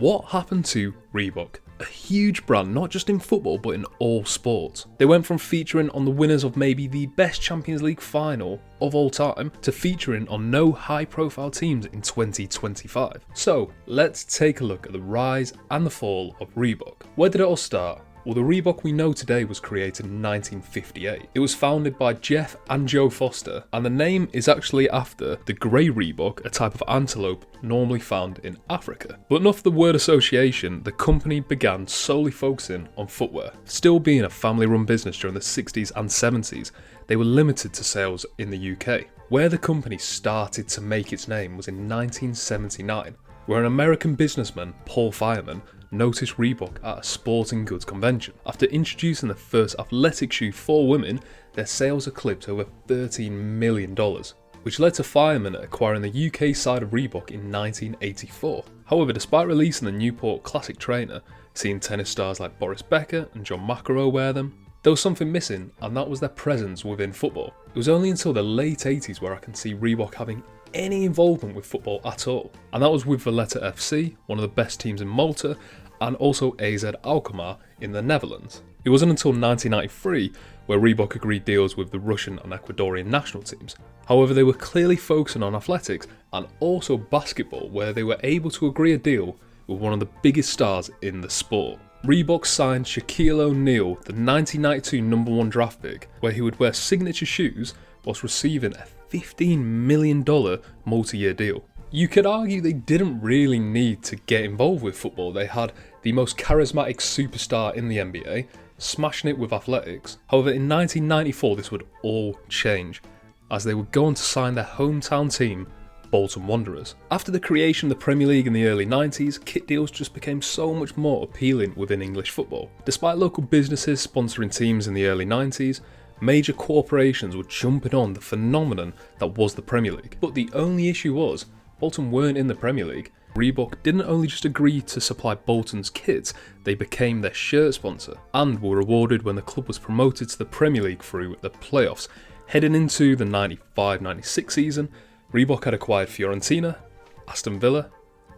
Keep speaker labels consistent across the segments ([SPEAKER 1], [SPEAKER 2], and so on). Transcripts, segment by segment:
[SPEAKER 1] What happened to Reebok? A huge brand not just in football but in all sports. They went from featuring on the winners of maybe the best Champions League final of all time to featuring on no high profile teams in 2025. So let's take a look at the rise and the fall of Reebok. Where did it all start? Well, the Reebok we know today was created in 1958. It was founded by Jeff and Joe Foster, and the name is actually after the grey Reebok, a type of antelope normally found in Africa. But enough of the word association, the company began solely focusing on footwear. Still being a family-run business during the 60s and 70s, they were limited to sales in the UK. Where the company started to make its name was in 1979, where an American businessman, Paul Fireman, noticed Reebok at a sporting goods convention. After introducing the first athletic shoe for women, their sales eclipsed over $13 million, which led to Fireman acquiring the UK side of Reebok in 1984. However, despite releasing the Newport Classic trainer, seeing tennis stars like Boris Becker and John McEnroe wear them, there was something missing, and that was their presence within football. It was only until the late 80s where I can see Reebok having any involvement with football at all, and that was with Valletta FC, one of the best teams in Malta, and also AZ Alkmaar in the Netherlands. It wasn't until 1993 where Reebok agreed deals with the Russian and Ecuadorian national teams. However, they were clearly focusing on athletics and also basketball, where they were able to agree a deal with one of the biggest stars in the sport. Reebok signed Shaquille O'Neal, the 1992 #1 draft pick, where he would wear signature shoes whilst receiving a $15 million multi-year deal. You could argue they didn't really need to get involved with football. They had the most charismatic superstar in the NBA, smashing it with athletics. However, in 1994 this would all change, as they would go on to sign their hometown team, Bolton Wanderers. After the creation of the Premier League in the early 90s, kit deals just became so much more appealing within English football. Despite local businesses sponsoring teams in the early 90s, major corporations were jumping on the phenomenon that was the Premier League. But the only issue was, Bolton weren't in the Premier League. Reebok didn't only just agree to supply Bolton's kits, they became their shirt sponsor, and were rewarded when the club was promoted to the Premier League through the playoffs. Heading into the 95-96 season, Reebok had acquired Fiorentina, Aston Villa,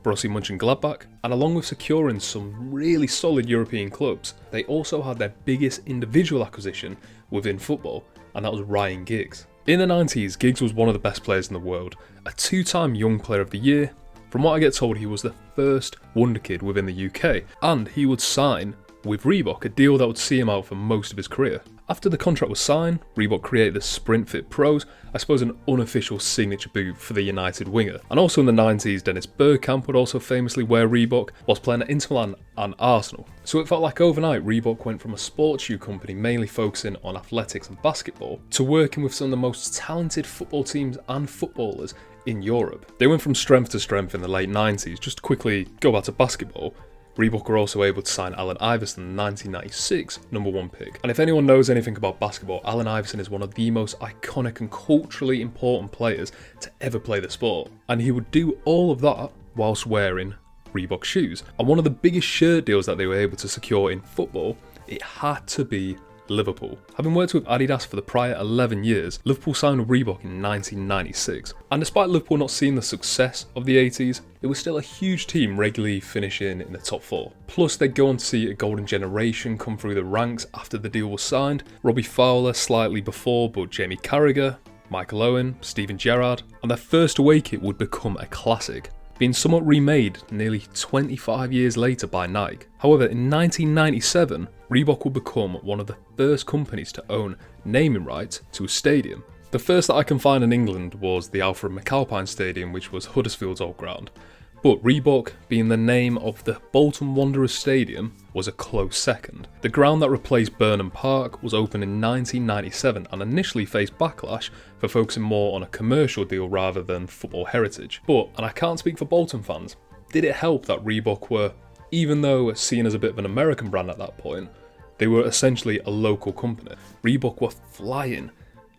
[SPEAKER 1] Borussia Mönchengladbach, and along with securing some really solid European clubs, they also had their biggest individual acquisition within football, and that was Ryan Giggs. In the 90s, Giggs was one of the best players in the world, a two-time Young Player of the Year. From what I get told, he was the first wonder kid within the UK, and he would sign with Reebok, a deal that would see him out for most of his career. After the contract was signed, Reebok created the Sprint Fit Pros, I suppose an unofficial signature boot for the United winger. And also in the 90s, Dennis Bergkamp would also famously wear Reebok whilst playing at Inter Milan and Arsenal. So it felt like overnight Reebok went from a sports shoe company mainly focusing on athletics and basketball to working with some of the most talented football teams and footballers in Europe. They went from strength to strength in the late 90s. Just to quickly go back to basketball, Reebok were also able to sign Allen Iverson, the 1996 #1 pick. And if anyone knows anything about basketball, Allen Iverson is one of the most iconic and culturally important players to ever play the sport. And he would do all of that whilst wearing Reebok shoes. And one of the biggest shirt deals that they were able to secure in football, it had to be Liverpool. Having worked with Adidas for the prior 11 years, Liverpool signed with Reebok in 1996. And despite Liverpool not seeing the success of the 80s, it was still a huge team regularly finishing in the top 4. Plus they'd go on to see a golden generation come through the ranks after the deal was signed. Robbie Fowler slightly before, but Jamie Carragher, Michael Owen, Steven Gerrard, and their first away kit would become a classic, being somewhat remade nearly 25 years later by Nike. However, in 1997, Reebok would become one of the first companies to own naming rights to a stadium. The first that I can find in England was the Alfred McAlpine Stadium, which was Huddersfield's old ground. But Reebok, being the name of the Bolton Wanderers Stadium, was a close second. The ground that replaced Burnham Park was opened in 1997 and initially faced backlash for focusing more on a commercial deal rather than football heritage. But, and I can't speak for Bolton fans, did it help that Reebok were, even though seen as a bit of an American brand at that point, they were essentially a local company. Reebok were flying.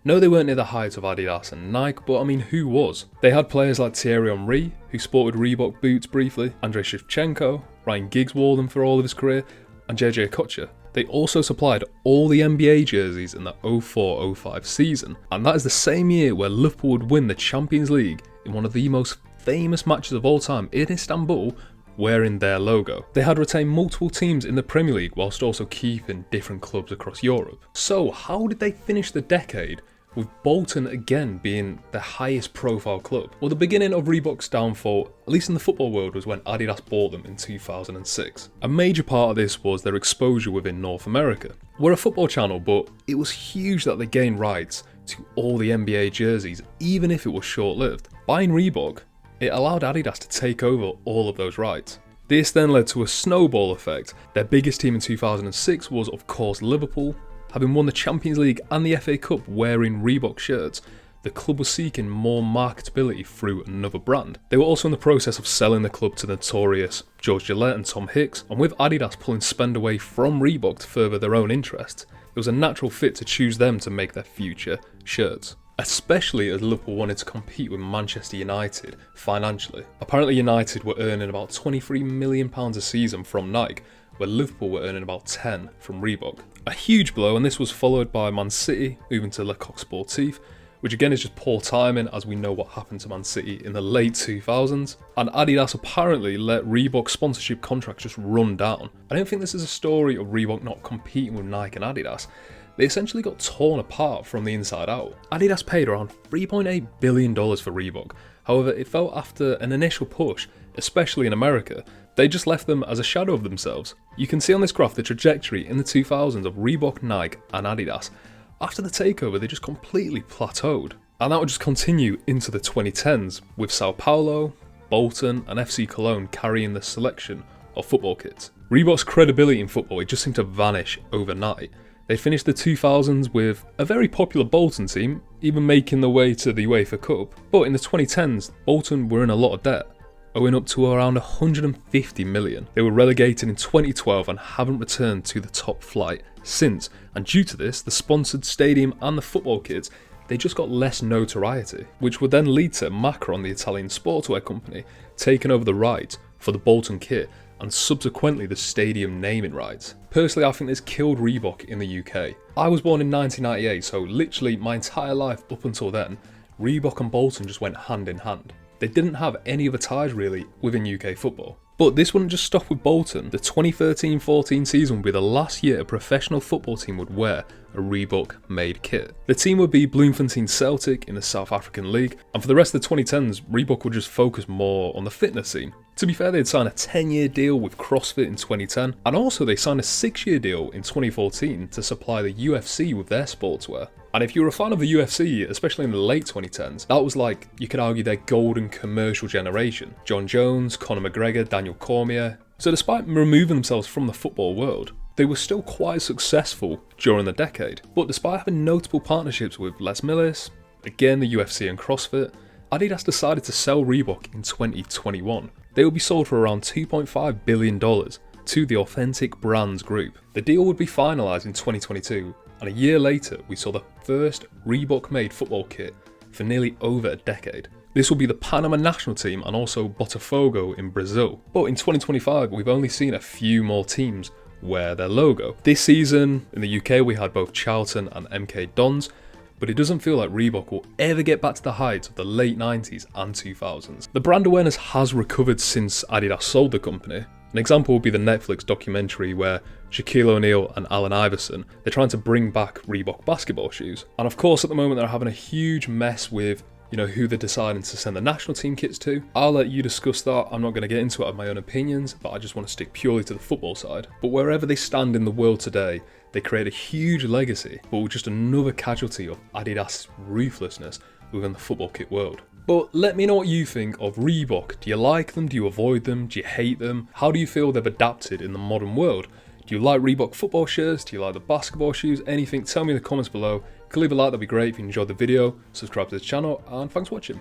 [SPEAKER 1] No, they weren't near the heights of Adidas and Nike, but I mean, who was? They had players like Thierry Henry, who sported Reebok boots briefly, Andrei Shevchenko, Ryan Giggs wore them for all of his career, and JJ Okocha. They also supplied all the NBA jerseys in the 04-05 season, and that is the same year where Liverpool would win the Champions League in one of the most famous matches of all time in Istanbul wearing their logo. They had retained multiple teams in the Premier League whilst also keeping different clubs across Europe. So how did they finish the decade with Bolton again being the highest profile club? Well, the beginning of Reebok's downfall, at least in the football world, was when Adidas bought them in 2006. A major part of this was their exposure within North America. We're a football channel, but it was huge that they gained rights to all the NBA jerseys, even if it was short-lived. Buying Reebok, it allowed Adidas to take over all of those rights. This then led to a snowball effect. Their biggest team in 2006 was, of course, Liverpool. Having won the Champions League and the FA Cup wearing Reebok shirts, the club was seeking more marketability through another brand. They were also in the process of selling the club to the notorious George Gillette and Tom Hicks, and with Adidas pulling spend away from Reebok to further their own interests, it was a natural fit to choose them to make their future shirts. Especially as Liverpool wanted to compete with Manchester United financially. Apparently United were earning about £23 million a season from Nike, where Liverpool were earning about 10 from Reebok. A huge blow, and this was followed by Man City moving to Le Coq Sportif, which again is just poor timing as we know what happened to Man City in the late 2000s. And Adidas apparently let Reebok sponsorship contracts just run down. I don't think this is a story of Reebok not competing with Nike and Adidas. They essentially got torn apart from the inside out. Adidas paid around $3.8 billion for Reebok. However, it felt after an initial push, especially in America, they just left them as a shadow of themselves. You can see on this graph the trajectory in the 2000s of Reebok, Nike and Adidas. After the takeover, they just completely plateaued. And that would just continue into the 2010s, with Sao Paulo, Bolton and FC Cologne carrying the selection of football kits. Reebok's credibility in football, it just seemed to vanish overnight. They finished the 2000s with a very popular Bolton team, even making their way to the UEFA Cup. But in the 2010s, Bolton were in a lot of debt, owing up to around 150 million. They were relegated in 2012 and haven't returned to the top flight since. And due to this, the sponsored stadium and the football kits, they just got less notoriety, which would then lead to Macron, the Italian sportswear company, taking over the rights for the Bolton kit and subsequently the stadium naming rights. Personally, I think this killed Reebok in the UK. I was born in 1998, so literally my entire life up until then, Reebok and Bolton just went hand in hand. They didn't have any other ties really within UK football. But this wouldn't just stop with Bolton. The 2013-14 season would be the last year a professional football team would wear a Reebok-made kit. The team would be Bloemfontein Celtic in the South African League, and for the rest of the 2010s, Reebok would just focus more on the fitness scene. To be fair, they'd signed a 10-year deal with CrossFit in 2010, and also they signed a 6-year deal in 2014 to supply the UFC with their sportswear. And if you were a fan of the UFC, especially in the late 2010s, that was like, you could argue, their golden commercial generation. John Jones, Conor McGregor, Daniel Cormier. So despite removing themselves from the football world, they were still quite successful during the decade. But despite having notable partnerships with Les Millis, again the UFC and CrossFit, Adidas decided to sell Reebok in 2021. They would be sold for around $2.5 billion to the Authentic Brands Group. The deal would be finalised in 2022, and a year later we saw the first Reebok-made football kit for nearly over a decade. This will be the Panama national team and also Botafogo in Brazil. But in 2025 we've only seen a few more teams wear their logo. This season in the UK we had both Charlton and MK Dons, but it doesn't feel like Reebok will ever get back to the heights of the late 90s and 2000s. The brand awareness has recovered since Adidas sold the company. An example would be the Netflix documentary where Shaquille O'Neal and Allen Iverson, they're trying to bring back Reebok basketball shoes. And of course at the moment they're having a huge mess with who they're deciding to send the national team kits to. I'll let you discuss that. I'm not going to get into it of my own opinions, but I just want to stick purely to the football side. But wherever they stand in the world today, they create a huge legacy, but with just another casualty of Adidas' ruthlessness within the football kit world. But let me know what you think of Reebok. Do you like them? Do you avoid them? Do you hate them? How do you feel they've adapted in the modern world? Do you like Reebok football shirts? Do you like the basketball shoes? Anything? Tell me in the comments below. If you could leave a like, that'd be great. If you enjoyed the video, subscribe to the channel, and thanks for watching.